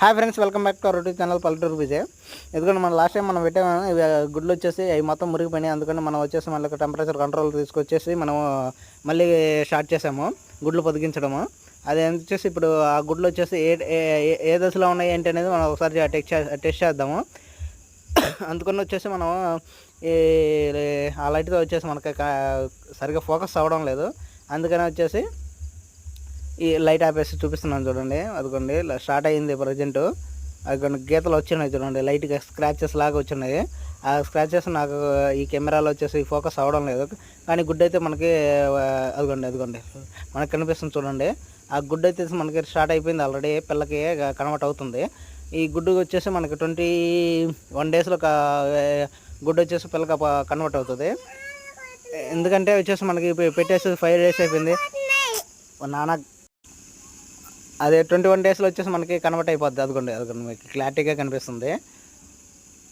Hi friends, welcome back to our YouTube channel పల్లెటూరు విజయ్. ఎందుకంటే మనం లాస్ట్ టైం మనం పెట్టాము, ఇవి గుడ్లు వచ్చేసి అవి మొత్తం మురిగిపోయినాయి. అందుకని మనం వచ్చేసి మళ్ళీ టెంపరేచర్ కంట్రోల్ తీసుకొచ్చేసి మనం మళ్ళీ స్టార్ట్ చేసాము గుడ్లు పొదిగించడము. అది వచ్చేసి ఇప్పుడు ఆ గుడ్లు వచ్చేసి ఏ దశలో ఉన్నాయి ఏంటి అనేది మనం ఒకసారి టెస్ట్ చేద్దాము. అందుకని వచ్చేసి మనం ఈ ఆ లైట్తో వచ్చేసి మనకి సరిగ్గా ఫోకస్ అవ్వడం లేదు. అందుకని వచ్చేసి ఈ లైట్ ఆపేసి చూపిస్తున్నాను చూడండి. అదిగోండి స్టార్ట్ అయ్యింది ప్రజెంట్. అదిగోండి గీతలు వచ్చినాయి చూడండి, లైట్గా స్క్రాచెస్ లాగా వచ్చినాయి. ఆ స్క్రాచెస్ నాకు ఈ కెమెరాలో వచ్చేసి ఫోకస్ అవ్వడం లేదు. కానీ గుడ్డు అయితే మనకి అదిగోండి మనకి కనిపిస్తుంది చూడండి. ఆ గుడ్డు అయితే మనకి స్టార్ట్ అయిపోయింది ఆల్రెడీ, పిల్లకి కన్వర్ట్ అవుతుంది. ఈ గుడ్డు వచ్చేసి మనకి 21 డేస్లో గుడ్డు వచ్చేసి పిల్లకి కన్వర్ట్ అవుతుంది. ఎందుకంటే వచ్చేసి మనకి పెట్టేసి 5 డేస్ అయిపోయింది. నాన్న అదే 21 డేస్లో వచ్చేసి మనకి కన్వర్ట్ అయిపోద్ది. అదిగోండి మీకు క్లారిటీగా కనిపిస్తుంది.